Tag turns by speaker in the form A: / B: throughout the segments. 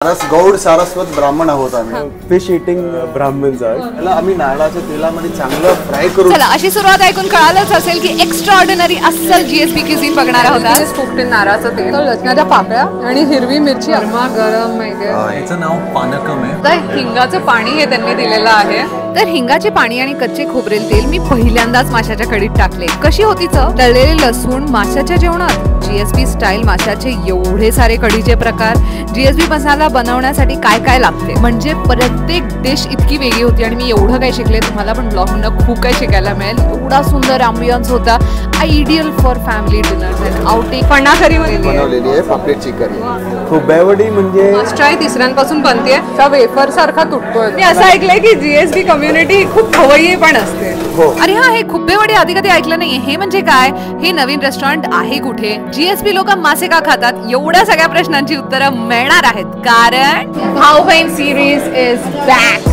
A: गौड सारस्वत ब्राह्मण आहोत आम्ही. फिश इटिंग ब्राह्मण आहोत. त्याला आम्ही नारळाच्या तेलामध्ये चांगलं फ्राय करू.
B: चला अशी सुरुवात ऐकून कळालंच असेल की एक्स्ट्राऑर्डिनरी अस्सल जीएसपी क्युझिन बघणार आहोत.
C: कुकड नारळाचं तेल, लसणाच्या पाकळ्या आणि हिरवी मिरची गरम माहितीये.
D: याचं नाव पानकम आहे.
C: तर हिंगाचं पाणी हे त्यांनी दिलेलं आहे.
B: तर हिंगाचे पाणी आणि कच्चे खोबरेल तेल मी पहिल्यांदाच माशाच्या कढीत टाकले. कशी होती चव? तळलेले लसूण माशाच्या जेवणात. जीएसपी स्टाईल माशाचे एवढे सारे कढीचे प्रकार. जीएसपी मसाला बनवण्यासाठी काय काय लागते म्हणजे प्रत्येक डिश इतकी वेगळी होती आणि मी एवढं काय शिकले. तुम्हाला पण ब्लॉगमधून खूप काही शिकायला मिळेल. एवढा सुंदर अँबियन्स होता. Ideal for family dinners and outing.
C: फणा करी
A: बनवलेली आहे पापलेटची करी. खुब्यावडी म्हणजे
C: मस्टराई तिसऱ्यांपासून बनते. त्या वेफर सारखा तुटतोय. मी असं ऐकलंय की जीएसबी कम्युनिटी खूप खवय्ये पण असते.
B: अरे हा, हे खुब्बेवडी आधी कधी ऐकलं नाहीये. हे म्हणजे काय? हे नवीन रेस्टॉरंट आहे कुठे? जीएसपी लोक मासे का खातात? एवढ्या सगळ्या प्रश्नांची उत्तरं मिळणार आहेत कारण
C: भाऊ बहीण सिरीज इज बॅक.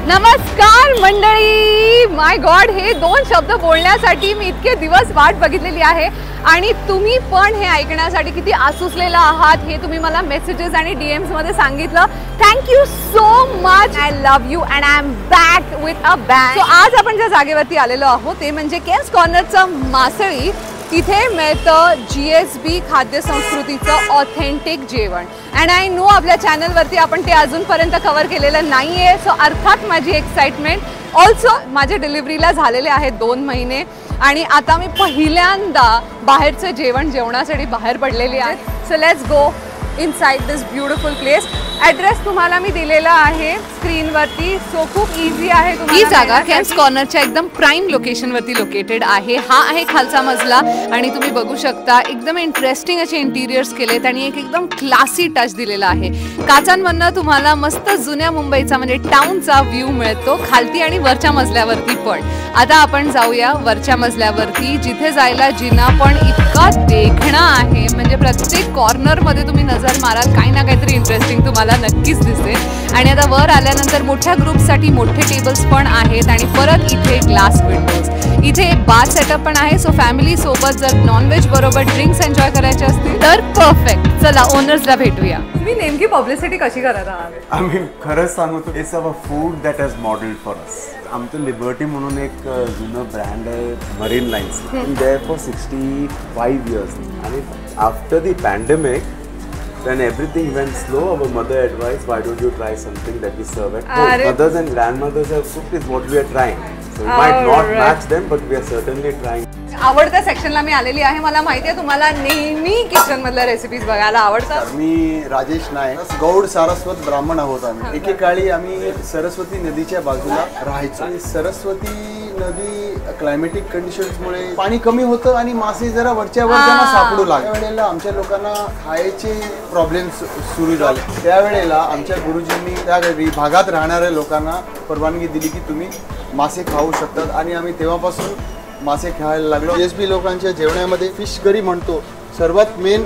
B: नमस्कार मंडळी. माय गॉड, हे 2 शब्द बोलण्यासाठी मी इतके दिवस वाट बघितलेली आहे आणि तुम्ही पण हे ऐकण्यासाठी किती आसुसलेला आहात हे तुम्ही मला मेसेजेस आणि डीएम्स मध्ये सांगितलं. Thank you so much. I love you and I am back with a bang. So आज आपण ज्या जागेवरती आलेलो आहोत ते म्हणजे केम्स कॉर्नरचं मासळी. तिथे मिळतं जीएसबी खाद्य संस्कृतीचं ऑथेंटिक जेवण. अँड आय नो आपल्या चॅनलवरती आपण ते अजूनपर्यंत कव्हर केलेलं नाही आहे. सो अर्थात माझी एक्साइटमेंट. ऑल्सो माझ्या डिलिव्हरीला झालेले आहेत 2 महिने आणि आता मी पहिल्यांदा बाहेरचं जेवण जेवणासाठी बाहेर पडलेली आहे. So let's go inside this beautiful place. Address तुम्हाला मी दिलेला आहे स्क्रीनवरती. सो खूप इझी आहे. ही जागा केम्स कॉर्नरच्या एकदम प्राईम लोकेशनवरती लोकेटेड आहे. हा आहे खालचा मजला आणि तुम्ही बघू शकता एकदम इंटरेस्टिंग असे इंटिरियर्स केलेत आणि एक एकदम क्लासी टच दिलेला आहे. काचांमधनं तुम्हाला मस्त जुन्या मुंबईचा म्हणजे टाउनचा व्ह्यू मिळतो खालती आणि वरच्या मजल्यावरती पण. आता आपण जाऊया वरच्या मजल्यावरती जिथे जायला जिना पण इतका देखणा आहे म्हणजे प्रत्येक कॉर्नरमध्ये तुम्ही नजर माराल काही ना काहीतरी इंटरेस्टिंग तुम्हाला नक्कीच दिसेल. आणि आता वर आल्यानंतर मोठ्या ग्रुपसाठी मोठे टेबल्स पण आहेत आणि परत इथे ग्लास विंडोज. इथे बार सेटअप पण आहे. सो फॅमिली सोबत जर नॉनव्हेज बरोबर ड्रिंक्स एन्जॉय करायचे असतील तर परफेक्ट. चला ओनर्सला भेटूया.
C: तुम्ही नेमकी पब्लिसिटी कशी करत आहात?
A: आम्ही खरंच सांगतो it's our food that has modelled for us. आमचं लिबर्टी म्हणून एक जुनं ब्रँड आहे Marine Lines. There for 65 years. आणि after the pandemic when everything went slow, our mother advised, why don't you try something that we serve at home? Mothers and grandmothers have cooked is what we are trying. So we might not match them, but we are certainly trying.
B: आवडत्या सेक्शनला मी आलेली आहे. मला माहिती आहे तुम्हाला नेहमी kitchen मधल्या recipes बघायला आवडतात.
A: मी राजेश नायक. गौड सारस्वत ब्राह्मण आहोत आम्ही. एकेकाळी आम्ही सरस्वती नदीच्या बाजूला राहायचो. सरस्वती नदी क्लायमेटिक कंडिशन्समुळे पाणी कमी होतं आणि मासे जरा वरच्या वरच्या सापडू लागले. त्यावेळेला आमच्या लोकांना खायचे प्रॉब्लेम सुरू झाले. त्यावेळेला आमच्या गुरुजींनी त्या भागात राहणाऱ्या लोकांना परवानगी दिली की तुम्ही मासे खाऊ शकतात आणि आम्ही तेव्हापासून मासे खायला लागलो. जीएसबी लोकांच्या जेवणामध्ये फिश करी म्हणतो. सर्वात मेन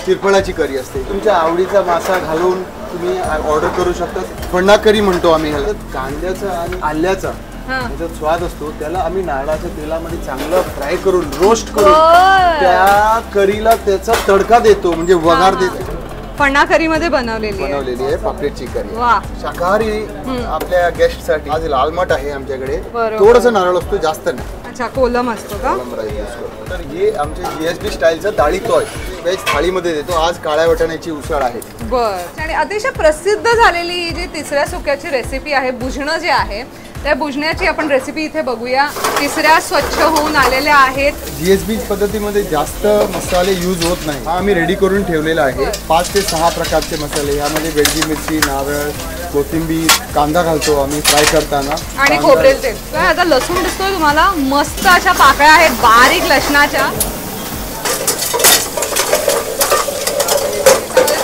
A: तिरफळाची करी असते. तुमच्या आवडीचा मासा घालून तुम्ही ऑर्डर करू शकता. फणा करी म्हणतो आम्ही ह्याला. कांद्याचा आणि आल्याचा जो स्वाद असतो त्याला आम्ही नारळाच्या तेलामध्ये चांगलं फ्राय करून रोस्ट करून त्या करीला त्याचा तडका देतो म्हणजे वगार देतो.
C: फणा करी मध्ये बनवलेली आहे
A: पापलेटची करी. शाकाहारी आपल्या गेस्ट साठी आज लालमट आहे आमच्याकडे. थोडस नारळ असतो जास्त नाही.
C: अच्छा, कोलम असतो का?
A: तर हे आमचे जीएसबी स्टाईलचं डाळी तोय वेज थाळीमध्ये देतो. आज काळ्या वाटाण्याची उसळ आहे.
C: बर. आणि अतिशय प्रसिद्ध झालेली जी तिसऱ्या सुक्याची रेसिपी आहे बुजणं जे आहे त्या बुजण्याची आपण रेसिपी इथे बघूया. तिसऱ्या स्वच्छ होऊन आलेल्या आहेत.
A: जीएसबी पद्धतीमध्ये जास्त मसाले यूज होत नाही. हा आम्ही रेडी करून ठेवलेला आहे. 5 ते 6 प्रकारचे मसाले. यामध्ये वेलची मिरची, नारळ, कोथिंबीर, कांदा घालतो आम्ही फ्राय करताना
C: आणि खोबरेल तेल. आता लसूण दिसतोय तुम्हाला. मस्त अशा पाकळ्या आहेत बारीक लसणाच्या.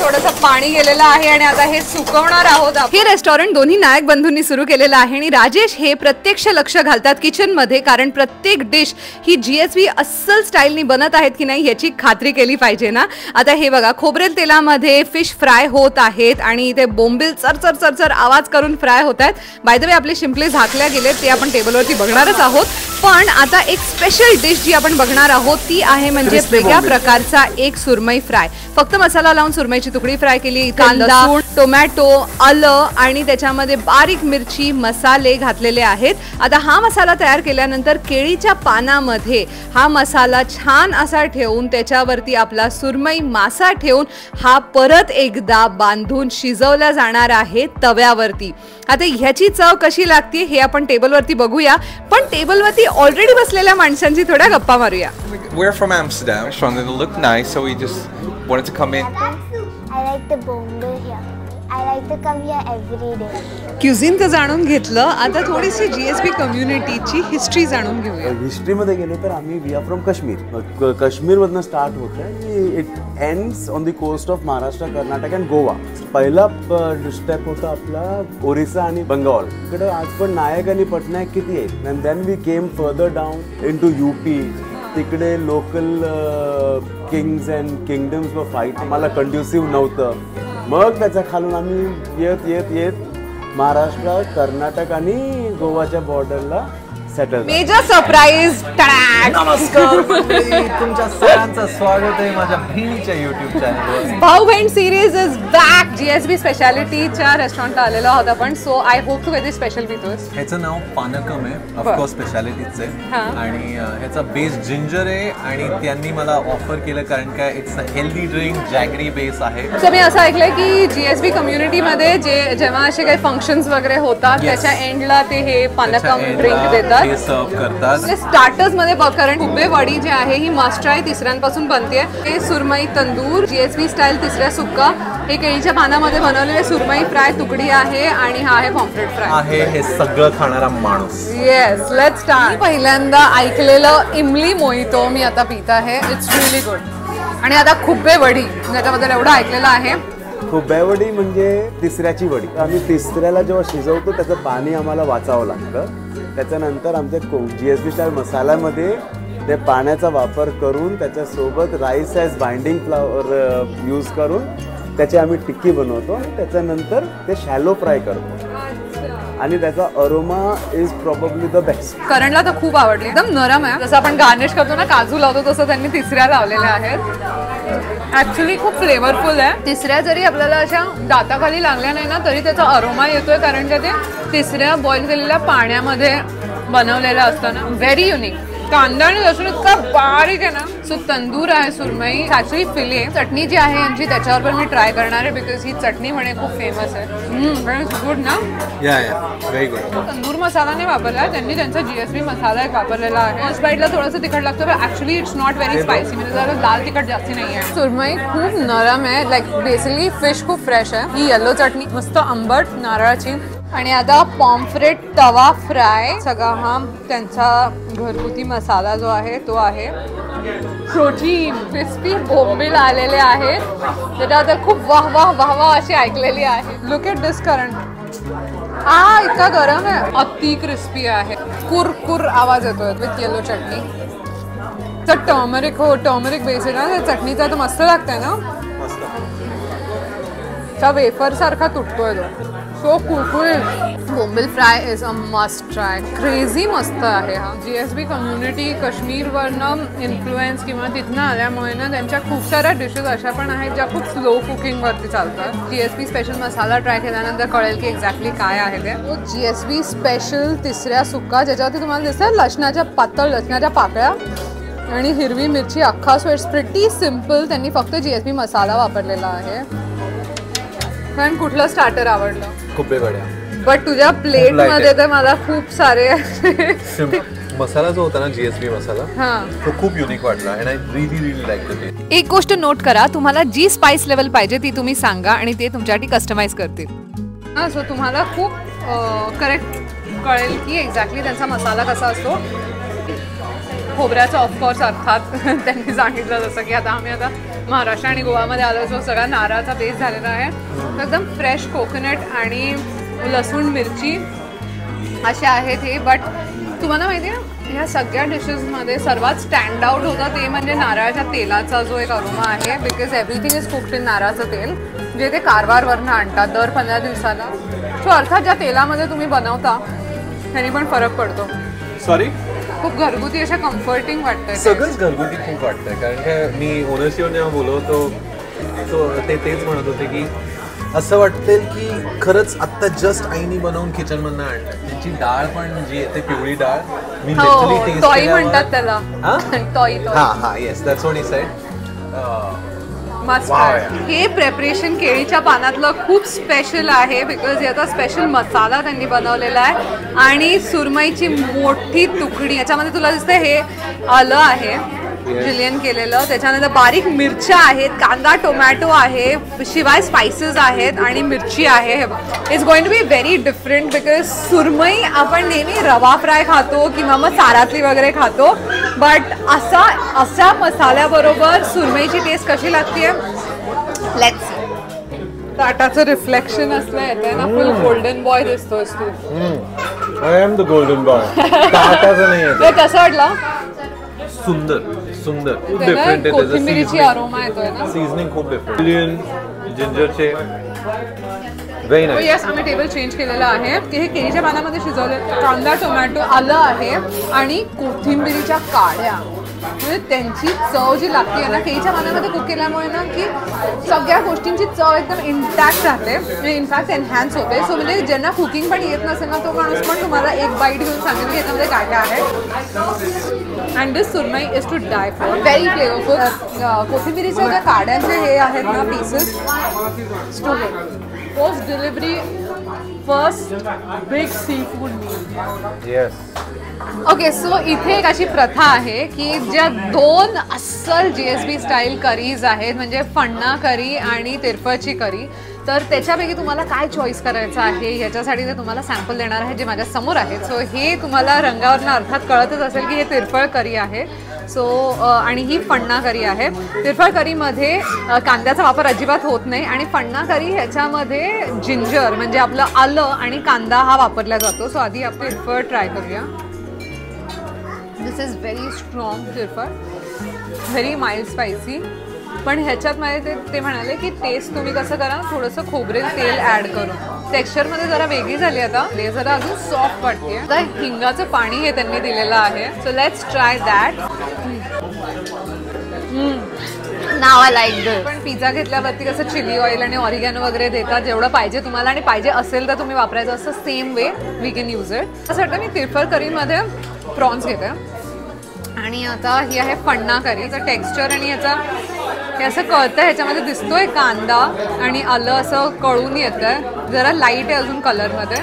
C: थोडंसं पाणी गेलेलं आहे आणि आता हे सुकवणार आहोत.
B: हे रेस्टॉरंट दोन्ही नायक बंधूंनी सुरू केलेलं आहे आणि राजेश हे प्रत्यक्ष लक्ष घालतात किचन मध्ये, कारण प्रत्येक डिश ही GSB अस्सल स्टाईलनी बनत आहेत की नाही याची खात्री केली पाहिजे ना. आता हे बघा, खोबरेल तेलामध्ये फिश फ्राय होत आहेत आणि इथे बोंबील चरचर चरचर आवाज करून फ्राय होत आहेत. बाय द वे आपले शिंपले झाकल्या गेले, ते आपण टेबलवरती बघणारच आहोत. पण आता एक स्पेशल डिश जी आपण बघणार आहोत ती आहे म्हणजे वेगळ्या प्रकारचा एक सुरमई फ्राय. फक्त मसाला लावून सुरमईची तुकडी फ्राय केली, कांदा, टोमॅटो, आलं आणि त्याच्यामध्ये बारीक मिरची मसाले घातलेले आहेत. आता हा मसाला तयार केल्यानंतर केळीच्या पानामध्ये हा मसाला छान असा ठेवून त्याच्यावरती आपला सुरमई मासा ठेवून हा परत एकदा बांधून शिजवला जाणार आहे तव्यावरती. आता ह्याची चव कशी लागते हे आपण टेबलवरती बघूया, पण टेबलवरती ऑलरेडी बसलेल्या माणसांची थोड्या गप्पा मारूया.
E: We're from Amsterdam. Restaurant, it looked nice, so we just wanted to come in.
F: I like the bomba here. I like to come here every day.
C: Cuisine तर जाणून घेतलं, आता थोडीशी GSB कम्युनिटीची हिस्ट्री जाणून घेऊया.
G: हिस्ट्रीमध्ये गेलो तर आम्ही वी आर फ्रॉम काश्मीर. काश्मीरमधनं स्टार्ट होतं आणि it ends on the coast of Maharashtra, Karnataka and Goa. पहिला स्टेप होता आपला ओरिसा आणि बंगाल. इकडे आज पण नायक आणि पटनायक किती आहेत. And then we came further down into UP. तिकडे लोकल किंग्स अँड किंगडम्स वर फाईट आम्हाला कंड्युसिव्ह नव्हतं. मग त्याच्या खालून आम्ही येत येत येत महाराष्ट्र, कर्नाटक आणि गोवाच्या बॉर्डरला सेटल.
C: Major surprise.
D: नमस्कार मंडळी, तुमच्या सगळ्यांचं स्वागत आहे माझ्या बहिणीच्या YouTube चॅनलवर.
C: भाऊ बहीण सिरीज इज बॅक. GSB स्पेशालिटीच्या रेस्टॉरंटला आलेलो आहोत आपण. So I hope to very special with us.
D: ह्याचं नाव पानकम आहे, ऑफकोर्स स्पेशालिटीच आहे आणि ह्याचा बेस जिंजर आहे आणि त्यांनी मला ऑफर केलं कारण काय it's a healthy drink, jaggery base आहे.
C: तर मी असं ऐकलंय की GSB कम्युनिटीमध्ये जेव्हा असे काही फंक्शन्स वगैरे होतात त्याच्या एंडला ते हे पानकम ड्रिंक देतात,
D: सर्व करतात.
C: स्टार्टर्स मध्ये कारण खुबे वडी जे आहे ही मस्ट ट्राय तिसऱ्यांपासून बनते. हे सुरमई तंदूर, GSB स्टाईल तिसऱ्या सुक्का, हे केळीच्या पानामध्ये बनवलेले सुरमई फ्राय तुकडी आहे आणि हा आहे पॉम्फ्रेट फ्राय
D: आहे. हे सगळं खाणारा माणूस.
C: Yes, let's start. पहिल्यांदा ऐकलेलं इमली मोहितो मी आता पित आहे. It's really good. आणि आता खुबे वडी, ज्याच्याबद्दल एवढं ऐकलेलं आहे.
G: खुब्यावडी म्हणजे तिसऱ्याची वडी. आम्ही तिसऱ्याला जेव्हा शिजवतो त्याचं पाणी आम्हाला वाचावं लागतं. त्याच्यानंतर आमच्या GSB स्टाईल मसाल्यामध्ये ते पाण्याचा वापर करून त्याच्यासोबत rice as binding flower use करून त्याची आम्ही टिक्की बनवतो आणि त्याच्यानंतर ते शॅलो फ्राय करतो आणि त्याचा aroma is probably the best.
C: करणला तर खूप आवडली, एकदम नरम आहे. जसं आपण गार्निश करतो ना काजू लावतो तसं त्यांनी तिसऱ्या लावलेल्या आहेत. ऍक्च्युली खूप फ्लेवरफुल आहे. तिसऱ्या जरी आपल्याला अशा दाताखाली लागल्या नाही ना तरी त्याचा अरोमा येतोय, कारण का ते तिसऱ्या बॉईल केलेल्या पाण्यामध्ये बनवलेलं असतं ना. Very unique. कांदा आणि लसूण इतका बारीक आहे ना. सो तंदूर आहे सुरमई, ऍक्च्युली फिले. चटणी जी आहे यांची त्याच्यावर पण मी ट्राय करणार आहे बिकॉज ही चटणी म्हणे खूप फेमस आहे. गुड ना.
D: या व्हेरी गुड.
C: तंदूर मसाला नाही वापरला त्यांनी, त्यांचा GSB मसाला एक वापरलेला आहे. फर्स्ट बाईटला थोडंसं तिखट लागतं पण actually it's not very spicy. म्हणजे जरा लाल तिखट जास्ती नाही आहे. सुरमई खूप नरम आहे. लाईक बेसिकली फिश खूप फ्रेश आहे. ही येलो चटणी मस्त आंबट नारळाची. आणि आता पॉम्फ्रेट तवा फ्राय, सगळा हा त्यांचा घरगुती मसाला जो आहे तो आहे. प्रोटीन क्रिस्पी बोंबील आलेले आहेत त्याच्यात आता खूप वाह वाह वाह वाह अशी ऐकलेली आहे. लुक एट दिस करण. हा इतका गरम आहे, अति क्रिस्पी आहे. कुरकुर आवाज येतोय विथ येलो चटणी. तर टर्मरिक, हो टर्मरिक बेस आहे ना त्या चटणीचा, तर मस्त लागतंय ना. त्या वेफर सारखा तुटतोय तो. सो कुरकुरीत. बोंबील fry is a must try. Crazy मस्त आहे हा. GSB कम्युनिटी काश्मीरवरनं इन्फ्लुएन्स किंवा तिथनं आल्यामुळे ना त्यांच्या खूप साऱ्या डिशेस अशा पण आहेत ज्या खूप स्लो कुकिंगवरती चालतात. GSB स्पेशल मसाला ट्राय केल्यानंतर कळेल की एक्झॅक्टली काय आहे ते. GSB स्पेशल तिसऱ्या सुक्का, ज्याच्यावरती तुम्हाला दिसतं लसणाच्या पातळ लसणाच्या पाकळ्या आणि हिरवी मिरची अख्खा. So it's pretty simple. त्यांनी फक्त GSB मसाला वापरलेला आहे. पण कुठलं स्टार्टर आवडलं?
D: खूप बढिया.
C: बट तुझ्या प्लेट मध्ये तर मला खूप सारे
D: मसाला जो होता ना GSB मसाला तो खूप युनिक वाटला आणि आय रिअली लाईक इट.
B: एक गोष्ट नोट करा, तुम्हाला जी स्पाइस लेवल पाहिजे ती तुम्ही सांगा आणि ते तुमच्यासाठी कस्टमाइज करतील.
C: हां, सो तुम्हाला खूप करेक्ट कळेल की एक्झॅक्टली त्यांचा मसाला कसा असतो. खोबऱ्याचा ऑफकोर्स अर्थात त्यांनी सांगितलं जसं की आता आम्ही आता महाराष्ट्र आणि गोवामध्ये आलो सो सगळा नारळाचा बेस झालेला आहे. एकदम फ्रेश कोकोनट आणि लसूण मिरची असे आहेत हे. बट तुम्हाला माहिती आहे ह्या सगळ्या डिशेसमध्ये सर्वात स्टँड आउट होता ते म्हणजे नारळाच्या तेलाचा जो एक अरोमा आहे. Because everything is cooked in नारळाचं तेल जे ते कारवारवरनं आणतात दर 15 दिवसाला. सो अर्थात ज्या तेलामध्ये तुम्ही बनवता त्याने पण फरक पडतो.
D: सॉरी,
C: खूप घरगुती अशा कम्फर्टिंग वाटतंय.
D: सगळंच घरगुती खूप वाटतंय. कारण की मी ओनरशिवर जेव्हा बोलवतो तो तेच म्हणत होते की असं वाटतं की खरंच आत्ता जस्ट आईनी बनवून किचनमधनं आणलं. त्यांची डाळ पण जी येते पिवळी डाळ मी लिटरली टेस्ट
C: टॉई म्हणतात त्याला. टॉई.
D: हा yes that's what he said.
C: मस्त. हे प्रेपरेशन केळीच्या पानातलं खूप स्पेशल आहे बिकॉज याचा स्पेशल मसाला त्यांनी बनवलेला आहे. आणि सुरमईची मोठी तुकडी याच्यामध्ये तुला दिसते हे आलं आहे जुलियन केलेलं. त्याच्यानंतर बारीक मिरच्या आहेत, कांदा टोमॅटो आहे, शिवाय स्पायसेस आहेत आणि मिरची आहे. It's going to be very different because सुरमई आपण नेहमी रवा फ्राय खातो किंवा मग सारातली वगैरे खातो. बट अशा मसाल्याबरोबर सुरमईची टेस्ट कशी लागते लेट्स सी. ताटाचं रिफ्लेक्शन असलं येतंय ना फुल गोल्डन बॉय दिसतोस तू.
D: I am the golden boy. ताटाचं नाही येत.
C: कसं वाटलं?
D: सुंदर सुंदर खूप डिफरंट आहे.
C: कोथिंबीरीची अरोमा येतोय ना.
D: सीझनिंग खूप डिफरंट. जुलियन जिंजरचे व्हेरी नाईस.
C: येस आम्ही टेबल चेंज केलेला आहे की हे केळीच्या पानामध्ये शिजवले कांदा टोमॅटो आलं आहे आणि कोथिंबीरीच्या काड्या. म्हणजे त्यांची चव जी लागते ना केळीच्या पानामध्ये कुक केल्यामुळे ना की सगळ्या गोष्टींची चव एकदम इंटॅक्ट राहते. इनफॅक्ट एनहॅन्स होते. सो म्हणजे ज्यांना कुकिंग पण येत नसेल ना तो माणूस पण तुम्हाला एक बाईट घेऊन सांगेल की याच्यामध्ये काय काय आहे. And this surmai is to die for. Very flavourful. कोथिंबीरीच्या ज्या काड्यांचे हे आहेत ना pieces post delivery first big seafood meal.
D: Yes.
C: Okay so इथे एक अशी प्रथा आहे की ज्या 2 अस्सल GSB स्टाईल करीज आहेत म्हणजे फण्णा करी आणि तिरफळची करी. तर त्याच्यापैकी तुम्हाला काय चॉईस करायचं आहे ह्याच्यासाठी ते तुम्हाला सॅम्पल देणार आहे जे माझ्या समोर आहेत. सो हे तुम्हाला रंगावरनं अर्थात कळतच असेल की हे तिरफळ करी आहे. सो आणि ही फण्णा करी आहे. तिरफळ करीमध्ये कांद्याचा वापर अजिबात होत नाही आणि फण्णा करी ह्याच्यामध्ये जिंजर म्हणजे आपलं आलं आणि कांदा हा वापरला जातो. सो आधी आपण तिरफळ ट्राय करूया. दिस इज व्हेरी स्ट्रॉंग तिरफळ, व्हेरी माइल्ड स्पायसी. पण ह्याच्यात माझे ते म्हणाले की टेस्ट तुम्ही कसं करा थोडंसं खोबरेल तेल ॲड करून. टेक्स्चरमध्ये जरा वेगळी झाली आता. ते जरा अजून सॉफ्ट वाटते. आता हिंगाचं पाणी हे त्यांनी दिलेलं आहे. So let's try that. Now I like this. पण पिझ्झा घेतल्यावरती कसं चिली ऑइल आणि ऑरिगॅनो वगैरे देतात जेवढं पाहिजे तुम्हाला आणि पाहिजे असेल तर तुम्ही वापरायचं असं same way we can use it. त्यासाठी मी तिरफळ करीमध्ये प्रॉन्स घेते आणि आता ही आहे फण्णा करीचं टेक्स्चर आणि याचा हे असं कळतं ह्याच्यामध्ये दिसतोय कांदा आणि आलं असं कळून येतंय. जरा लाईट आहे अजून कलरमध्ये.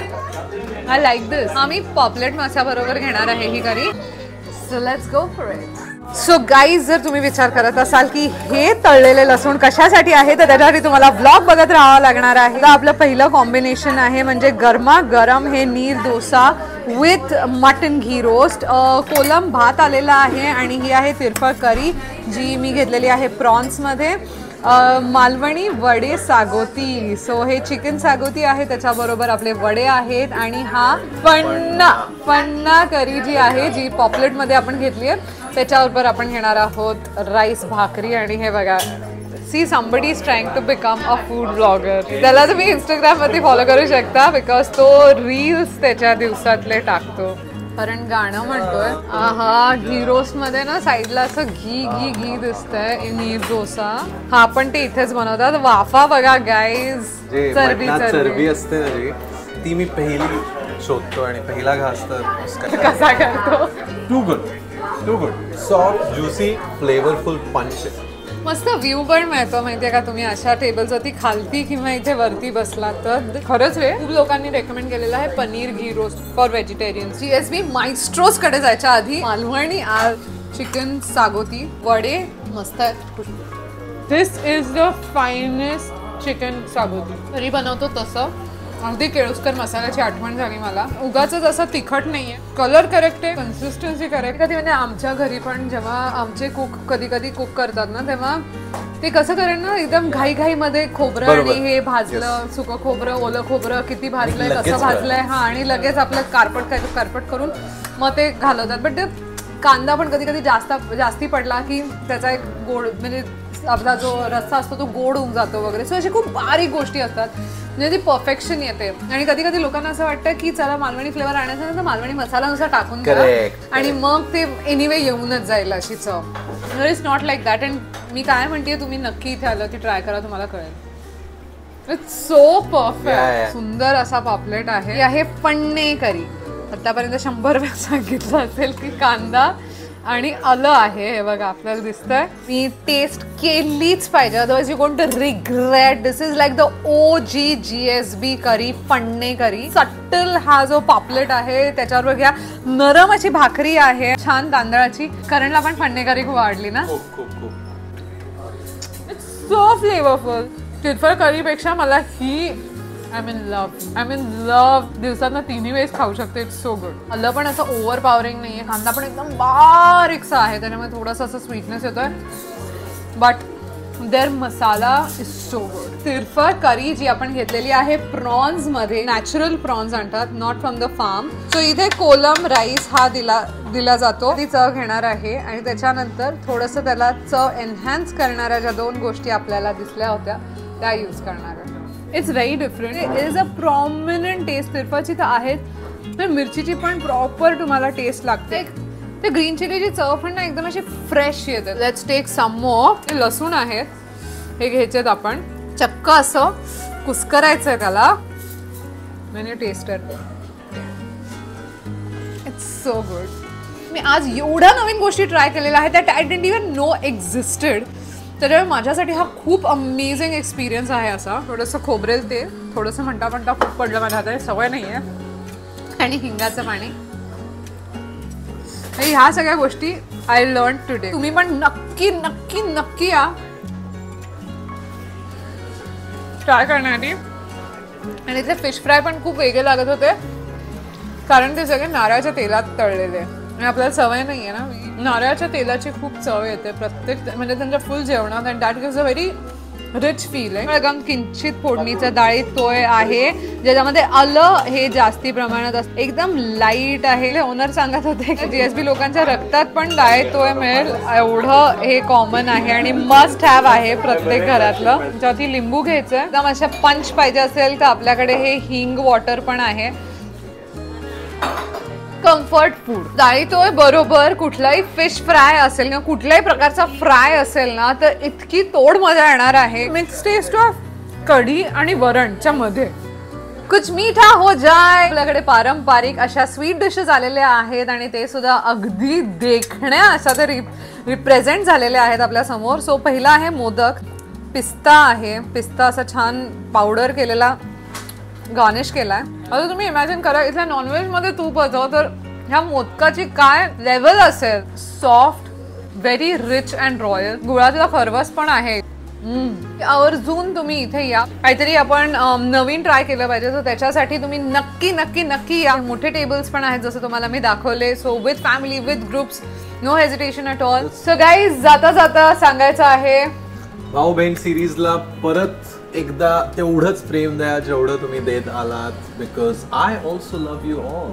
C: I like this. आम्ही पॉपलेट माशाबरोबर घेणार आहे ही curry. So let's go for it. So guys जर तुम्ही विचार करत असाल की हे तळलेले लसूण कशासाठी आहे तर त्याच्यासाठी तुम्हाला ब्लॉग बघत राहावं लागणार आहे. आपलं पहिलं कॉम्बिनेशन आहे म्हणजे गरमागरम हे neer dosa with mutton ghee roast. Kolam भात आलेला आहे आणि ही आहे तिरफळ करी जी मी घेतलेली आहे प्रॉन्समध्ये. मालवणी वडे सागोती. सो हे चिकन सागोती आहे त्याच्याबरोबर आपले वडे आहेत आणि हा फण्णा करी जी आहे जी पॉपलेटमध्ये आपण घेतली आहे त्याच्याबरोबर आपण घेणार आहोत राईस भाकरी. आणि हे बघा see somebody is trying to become a food blogger. त्याला तुम्ही इंस्टाग्रामवरती फॉलो करू शकता बिकॉज तो रील्स त्याच्या दिवसातले टाकतो. कारण गाणं म्हणतोय आहा घी रोस्ट मध्ये ना साईडला असं घी दिसतंय. नीर डोसा हा पण ते इथेच बनवतात. वाफा बघा गाईज.
D: चरबी असते ना ती मी पहिली शोधतो आणि पहिला घास तर
C: कसा करतो.
D: Too good soft juicy flavourful punch.
C: मस्त व्ह्यू पण मिळतो माहितीये का तुम्ही अशा टेबल्सवरती खालती किंवा इथे वरती बसला तर. खरंच रे खूप लोकांनी रेकमेंड केलेलं आहे पनीर घी रोस्ट फॉर व्हेजिटेरियन. GSB मायस्ट्रोस कडे जायच्या आधी मालवणी चिकन सागोती वडे मस्त आहेत. दिस इज द फायनेस्ट चिकन सागोती. घरी बनवतो तसं अगदी केळुसकर मसाल्याची आठवण झाली मला. उगाच असं तिखट नाहीये. कलर करेक्ट आहे, कन्सिस्टन्सी करेक्ट. कधी म्हणजे आमच्या घरी पण जेव्हा आमचे कुक कधी कुक करतात ना तेव्हा ते कसं करेन ना एकदम घाई मध्ये खोबरं
D: बरोबर.
C: आणि हे भाजलं, सुकं खोबरं, ओलं खोबरं किती भाजलंय,
D: लगेच
C: कसं भाजलंय, हा, आणि लगेच आपलं कारपट करून मग ते घालवतात. बट ते कांदा पण कधी कधी जास्ती पडला की त्याचा एक गोड म्हणजे आपला जो रस्सा असतो तो गोड होऊन जातो वगैरे. सो अशी खूप बारीक गोष्टी असतात म्हणजे ती परफेक्शन येते. आणि कधी कधी लोकांना असं वाटतं की चला मालवणी फ्लेवर आणायचा तर मालवणी मसाला नुसार टाकून द्या आणि मग ते एनिवे येऊनच जाईल अशी चव. It's not like that. And मी काय म्हणते, तुम्ही नक्की इथे आलं की ट्राय करा, तुम्हाला कळेल. It's so perfect. सुंदर असा पॉपलेट आहे. आहे पन्ने करी. आतापर्यंत 100 वेळा सांगितलं असेल की कांदा आणि आलं आहे. हे बघा आपल्याला दिसतंय. मी टेस्ट केलीच पाहिजे, otherwise you going to regret. This is like the OG GSB curry, पन्ने करी. सट्टल हा जो पॉपलेट आहे त्याच्यावर बघा नरम अशी भाकरी आहे छान तांदळाची. करणला पण पन्ने करी खूप आवडली ना. It's so flavourful. तिरफळ करीपेक्षा मला ही आय मीन लव दिवसांना 3 वेळेस खाऊ शकते. It's so good. आलं पण असं ओव्हर पॉवरिंग नाहीये. कांदा पण एकदम बारीकसा आहे त्याच्यामुळे थोडंसं असं स्वीटनेस येतोय. But their masala is so good. तिरफळ करी जी आपण घेतलेली आहे प्रॉन्स मध्ये, नॅचरल प्रॉन्स आणतात, not from the farm. So इथे कोलम राईस हा दिला जातो. ती चव घेणार आहे आणि त्याच्यानंतर थोडंसं त्याला चव एनहॅन्स करणाऱ्या ज्या 2 गोष्टी आपल्याला दिसल्या होत्या त्या यूज करणार आहे. It's very different. It is a prominent taste. तिरफळची तर आहेच, तर मिरचीची पण प्रॉपर तुम्हाला टेस्ट लागते. ते ग्रीन चिलीची चव पण ना एकदम अशी फ्रेश येते. लेट्स टेक सम मोर. हे लसूण आहेत, हे घ्यायचेत आपण. चक्क असं कुस्करायचं आहे त्याला. म्हणजे टेस्टर इट्स सो गुड. मी आज एवढ्या नवीन गोष्टी ट्राय केलेल्या आहेत that I didn't even know existed. त्याच्यामुळे माझ्यासाठी हा खूप अमेझिंग एक्सपिरियन्स आहे. असा थोडंसं खोबरेल तेल, थोडंसं म्हणता खूप पडलं माझ्या हातात, सवय नाही आहे, आणि हिंगाचं पाणी. ह्या सगळ्या गोष्टी आय लर्न टुडे. तुम्ही पण नक्की नक्की नक्की या ट्राय करण्यासाठी. आणि इथे फिश फ्राय पण खूप वेगळे लागत होते कारण ते सगळे नारळाच्या तेलात तळलेले आणि आपल्याला सवय नाही आहे ना. नारळाच्या तेलाची खूप चव येते प्रत्येक म्हणजे त्यांच्या फुल जेवणात. And that gives a very rich feel आहे. एकदम किंचित फोडणीचा डाळी तोय आहे ज्याच्यामध्ये आलं हे जास्ती प्रमाणात असतं. एकदम लाईट आहे. ओनर सांगत होते की GSB लोकांच्या रक्तात पण डाळी तोय मिळेल एवढं हे कॉमन आहे आणि मस्ट हॅव आहे प्रत्येक घरातलं. ज्यावरती लिंबू घ्यायचं. एकदम अशा पंच पाहिजे असेल तर आपल्याकडे हे हिंग वॉटर पण आहे. Comfort food. डाळी तोय बरोबर कुठलाही फिश फ्राय असेल किंवा कुठल्याही प्रकारचा फ्राय असेल ना तर इतकी तोड मजा येणार आहे. मिक्स टेस्ट ऑफ कढी आणि वरणच्या मध्ये. कुछ मीठा हो जाय. आपल्याकडे पारंपरिक अशा स्वीट डिशेस आलेल्या आहेत आणि ते सुद्धा अगदी देखण्या अशा ते रिप्रेझेंट झालेले आहेत आपल्या समोर. सो पहिला आहे मोदक. पिस्ता आहे. पिस्ता असा छान पावडर केलेला गार्निश केलाय. आता तुम्ही इमॅजिन करा इथल्या नॉनव्हेज मध्ये तूप होतं तर ह्या मोदकाची काय लेवल असेल. Soft, very rich and royal. गुळाचा फरवस पण आहे. आवर्जून तुम्ही इथे या. काहीतरी आपण नवीन ट्राय केलं पाहिजे. सो त्याच्यासाठी तुम्ही नक्की नक्की नक्की या. मोठे टेबल्स पण आहेत जसं तुम्हाला मी दाखवले. So with family, with groups, no hesitation at all. So guys जाता जाता सांगायचं आहे
D: भाऊ बहीण सिरीजला परत एकदा तेवढंच प्रेम द्या जेवढं तुम्ही देत आलात. Because I also love you all.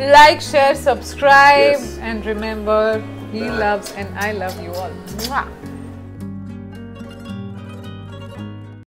C: Like, share, subscribe and remember he loves and I love you all.